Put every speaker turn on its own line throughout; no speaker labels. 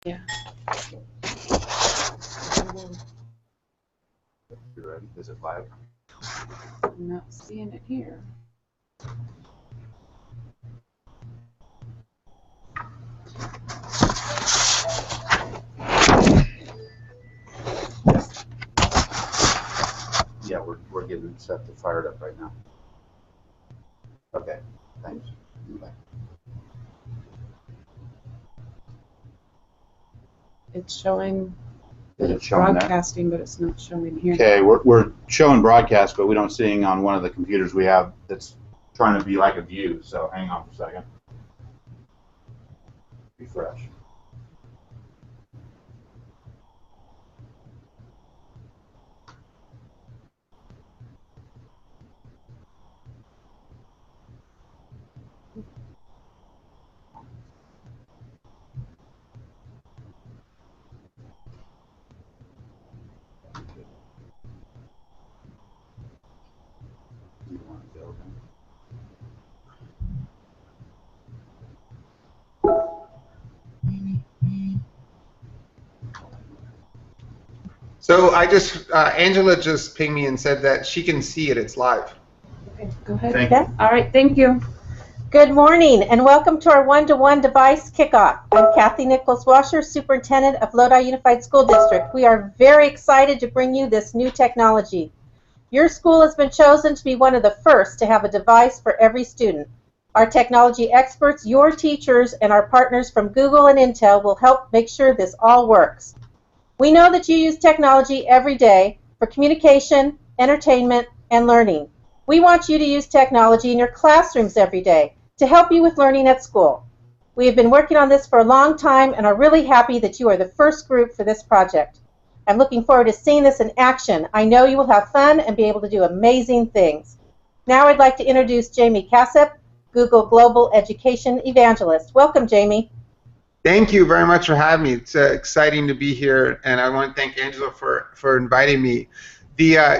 Yeah.
You ready? Is it live?
I'm not seeing it here.
Yeah, we're getting set to fire it up right now. Okay, thanks. Bye.
It's showing that
Is it
it's
showing there?
broadcasting, but it's not showing here.
Okay, we're showing broadcast, but we don't seeing on one of the computers we have that's trying to be like a view. So hang on for a second. Refresh. You want to go then?
So Angela just pinged me and said that she can see it. It's live.
Okay, go ahead.
Thank you.
All right, thank you.
Good morning and welcome to our one-to-one device kickoff. I'm Cathy Nichols-Washer, Superintendent of Lodi Unified School District. We are very excited to bring you this new technology. Your school has been chosen to be one of the first to have a device for every student. Our technology experts, your teachers, and our partners from Google and Intel will help make sure this all works. We know that you use technology every day for communication, entertainment, and learning. We want you to use technology in your classrooms every day to help you with learning at school. We have been working on this for a long time and are really happy that you are the first group for this project. I'm looking forward to seeing this in action. I know you will have fun and be able to do amazing things. Now I'd like to introduce Jamie Casap, Google Global Education Evangelist. Welcome, Jamie.
Thank you very much for having me. It's exciting to be here, and I want to thank Angela for inviting me.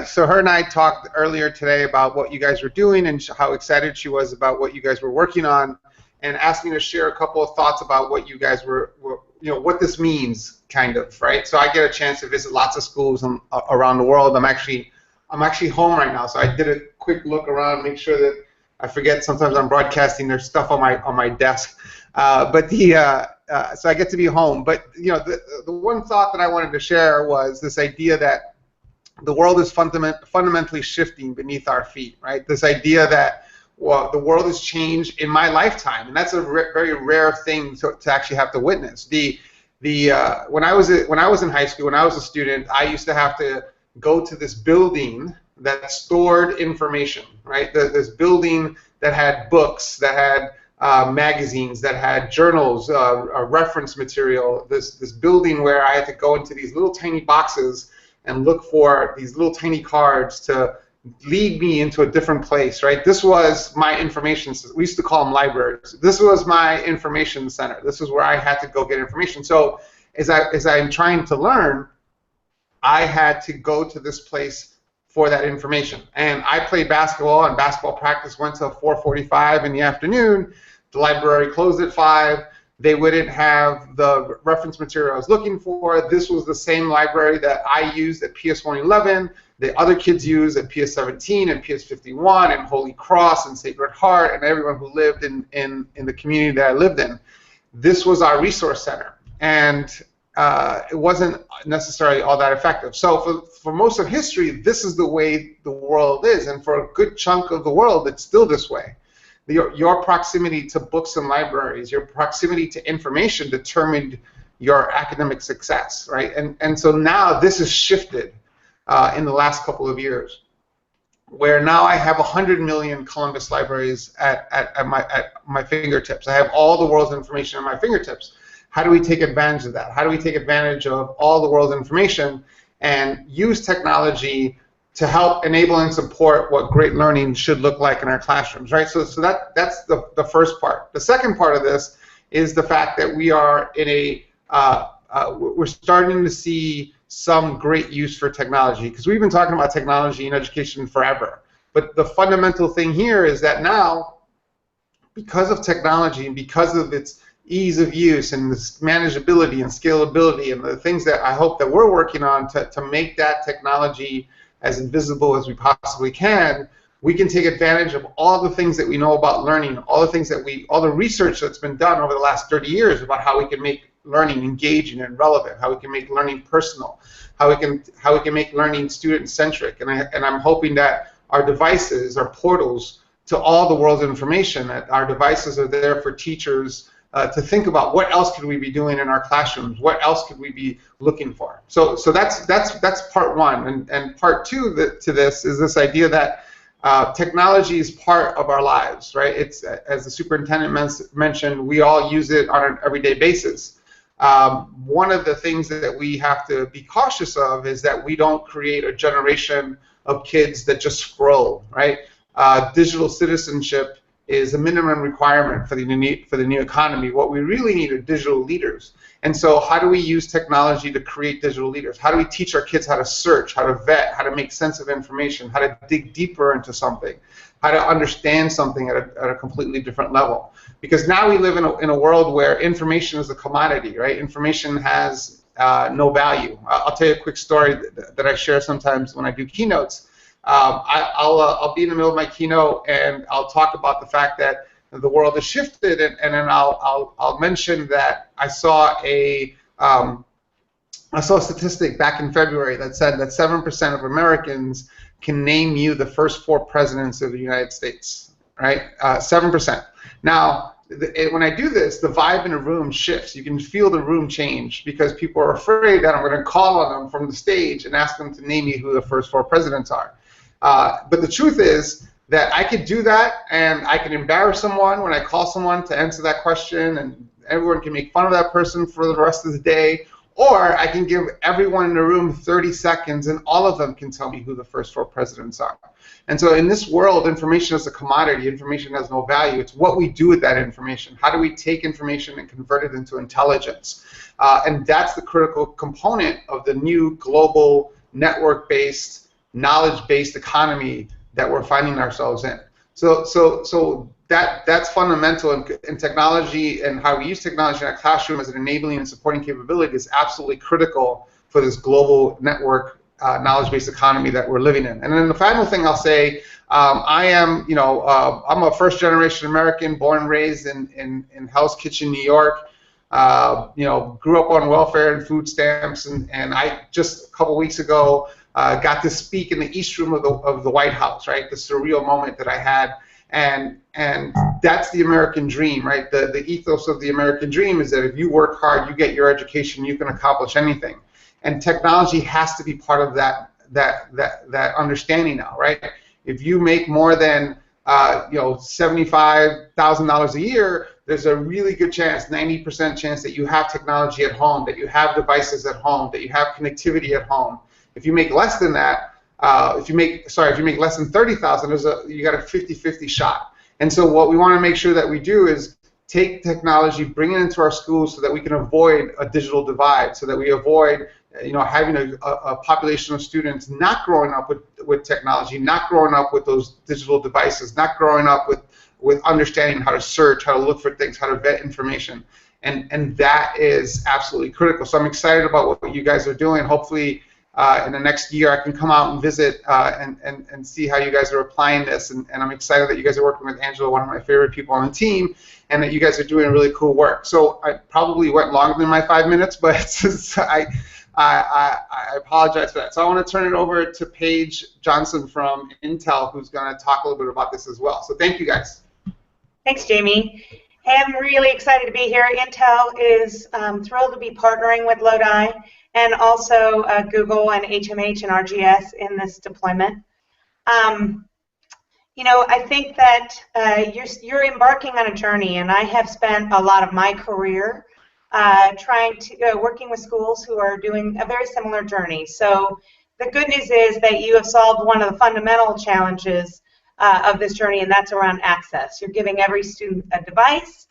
So her and I talked earlier today about what you guys were doing and how excited she was about what you guys were working on, and asked me to share a couple of thoughts about what you guys were what this means, kind of, right? So I get a chance to visit lots of schools around the world. I'm actually home right now, so I did a quick look around, make sure that I forget. Sometimes I'm broadcasting. There's stuff on my desk, so I get to be home. But the one thought that I wanted to share was this idea that the world is fundamentally shifting beneath our feet, right? This idea that the world has changed in my lifetime, and that's a very rare thing to actually have to witness. When I was in high school, when I was a student, I used to have to go to this building that stored information, right? This building that had books, that had magazines, that had journals, reference material. This building where I had to go into these little tiny boxes and look for these little tiny cards to lead me into a different place, right? This was my information. We used to call them libraries. This was my information center. This is where I had to go get information. So as I'm trying to learn, I had to go to this place for that information. And I played basketball, and basketball practice went till 4:45 in the afternoon. The library closed at 5. They wouldn't have the reference material I was looking for. This was the same library that I used at PS 111, the other kids used at PS 17 and PS 51 and Holy Cross and Sacred Heart and everyone who lived in the community that I lived in. This was our resource center, and it wasn't necessarily all that effective. So for most of history, this is the way the world is, and for a good chunk of the world, it's still this way. Your proximity to books and libraries, your proximity to information determined your academic success, right? And so now this has shifted in the last couple of years, where now I have 100 million Columbus libraries at my fingertips. I have all the world's information at my fingertips. How do we take advantage of that? How do we take advantage of all the world's information and use technology to help enable and support what great learning should look like in our classrooms, right? So that's the first part. The second part of this is the fact that we are in we're starting to see some great use for technology, because we've been talking about technology in education forever. But the fundamental thing here is that now, because of technology and because of its ease of use and this manageability and scalability and the things that I hope that we're working on to make that technology as invisible as we possibly can, we can take advantage of all the things that we know about learning, all the research that's been done over the last 30 years about how we can make learning engaging and relevant, how we can make learning personal, how we can make learning student-centric. And I'm hoping that our devices are portals to all the world's information, that our devices are there for teachers to think about what else could we be doing in our classrooms, what else could we be looking for. So that's part one. And part two to this is this idea that technology is part of our lives, right? It's, as the superintendent mentioned, we all use it on an everyday basis. One of the things that we have to be cautious of is that we don't create a generation of kids that just scroll, right? Digital citizenship is a minimum requirement for the new economy. What we really need are digital leaders. And so how do we use technology to create digital leaders? How do we teach our kids how to search, how to vet, how to make sense of information, how to dig deeper into something, how to understand something at a completely different level? Because now we live in a world where information is a commodity, right? Information has no value. I'll tell you a quick story that I share sometimes when I do keynotes. I'll be in the middle of my keynote and I'll talk about the fact that the world has shifted, and then I'll mention that I saw a statistic back in February that said that 7% of Americans can name you the first 4 presidents of the United States, right? 7%. Now, when I do this, the vibe in a room shifts. You can feel the room change because people are afraid that I'm going to call on them from the stage and ask them to name me who the first 4 presidents are. But the truth is that I could do that, and I can embarrass someone when I call someone to answer that question, and everyone can make fun of that person for the rest of the day, or I can give everyone in the room 30 seconds, and all of them can tell me who the first 4 presidents are. And so in this world, information is a commodity. Information has no value. It's what we do with that information. How do we take information and convert it into intelligence? And that's the critical component of the new global network-based, knowledge-based economy that we're finding ourselves in. So that's fundamental in technology, and how we use technology in our classroom as an enabling and supporting capability is absolutely critical for this global network knowledge-based economy that we're living in. And then the final thing I'll say, I'm a first-generation American, born and raised in Hell's Kitchen, New York. Grew up on welfare and food stamps, and I just a couple weeks ago got to speak in the East Room of the White House, right? The surreal moment that I had, and that's the American dream, right? The ethos of the American dream is that if you work hard, you get your education, you can accomplish anything, and technology has to be part of that understanding now, right? If you make more than $75,000 a year, there's a really good chance, 90% chance, that you have technology at home, that you have devices at home, that you have connectivity at home. If you make less than that, if you make less than 30,000, you got a 50-50 shot. And so what we want to make sure that we do is take technology, bring it into our schools so that we can avoid a digital divide, so that we avoid having a population of students not growing up with technology, not growing up with those digital devices, not growing up with understanding how to search, how to look for things, how to vet information. And that is absolutely critical. So I'm excited about what you guys are doing. Hopefully in the next year I can come out and visit and see how you guys are applying this. And I'm excited that you guys are working with Angela, one of my favorite people on the team, and that you guys are doing really cool work. So I probably went longer than my 5 minutes, but I apologize for that. So I want to turn it over to Paige Johnson from Intel, who's going to talk a little bit about this as well. So thank you, guys.
Thanks, Jamie. Hey, I'm really excited to be here. Intel is thrilled to be partnering with Lodi and also Google and HMH and RGS in this deployment. I think that you're embarking on a journey, and I have spent a lot of my career working with schools who are doing a very similar journey. So the good news is that you have solved one of the fundamental challenges of this journey, and that's around access. You're giving every student a device.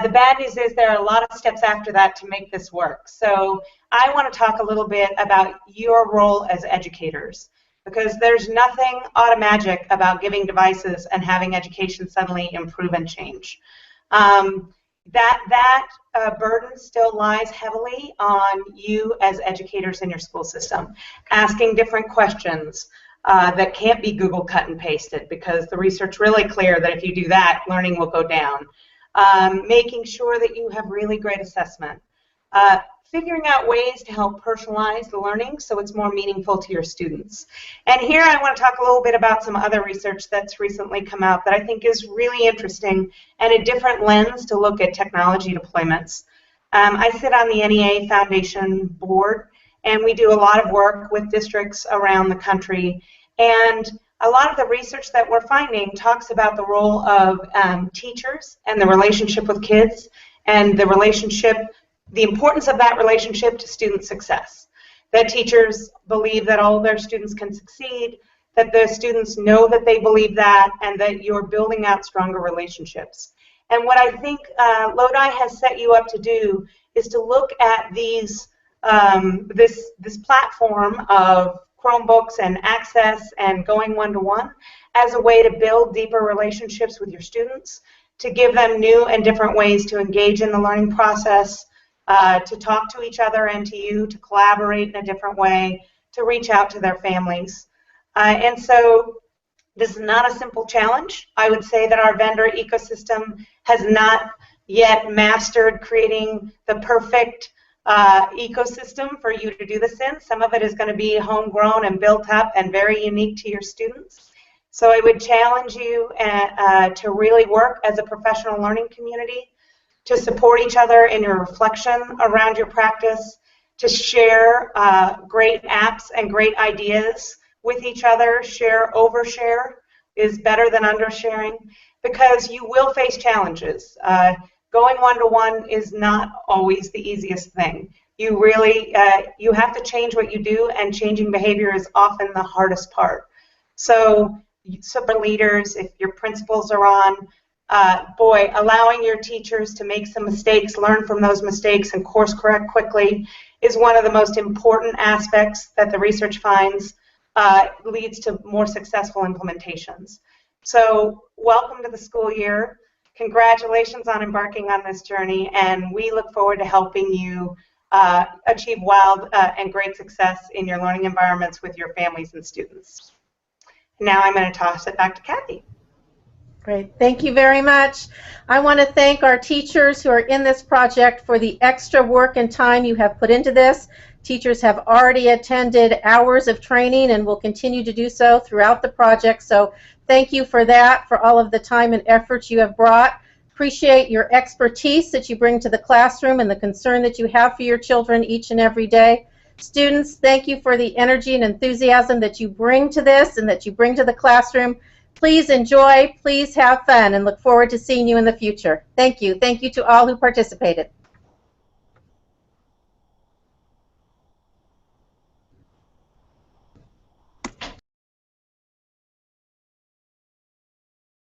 The bad news is there are a lot of steps after that to make this work. So I want to talk a little bit about your role as educators, because there's nothing automagic about giving devices and having education suddenly improve and change. that burden still lies heavily on you as educators in your school system, asking different questions that can't be Google cut and pasted, because the research really clear that if you do that, learning will go down. Making sure that you have really great assessment. Figuring out ways to help personalize the learning so it's more meaningful to your students. And here I want to talk a little bit about some other research that's recently come out that I think is really interesting and a different lens to look at technology deployments. I sit on the NEA Foundation board, and we do a lot of work with districts around the country. And a lot of the research that we're finding talks about the role of teachers and the relationship with kids, and the importance of that relationship to student success. That teachers believe that all their students can succeed, that the students know that they believe that, and that you're building out stronger relationships. And what I think Lodi has set you up to do is to look at these this platform of Chromebooks and Access and going one-to-one as a way to build deeper relationships with your students, to give them new and different ways to engage in the learning process, to talk to each other and to you, to collaborate in a different way, to reach out to their families. And so this is not a simple challenge. I would say that our vendor ecosystem has not yet mastered creating the perfect ecosystem for you to do this in. Some of it is going to be homegrown and built up and very unique to your students. So I would challenge you to really work as a professional learning community, to support each other in your reflection around your practice, to share great apps and great ideas with each other. Overshare is better than undersharing, because you will face challenges. Going one-to-one is not always the easiest thing. You really, you have to change what you do, and changing behavior is often the hardest part. So support leaders, if your principals are on, allowing your teachers to make some mistakes, learn from those mistakes, and course correct quickly is one of the most important aspects that the research finds leads to more successful implementations. So welcome to the school year. Congratulations on embarking on this journey, and we look forward to helping you achieve wild and great success in your learning environments with your families and students. Now I'm going to toss it back to Cathy.
Great. Thank you very much. I want to thank our teachers who are in this project for the extra work and time you have put into this. Teachers have already attended hours of training and will continue to do so throughout the project. So thank you for that, for all of the time and effort you have brought. Appreciate your expertise that you bring to the classroom and the concern that you have for your children each and every day. Students, thank you for the energy and enthusiasm that you bring to this and that you bring to the classroom. Please enjoy, please have fun, and look forward to seeing you in the future. Thank you. Thank you to all who participated.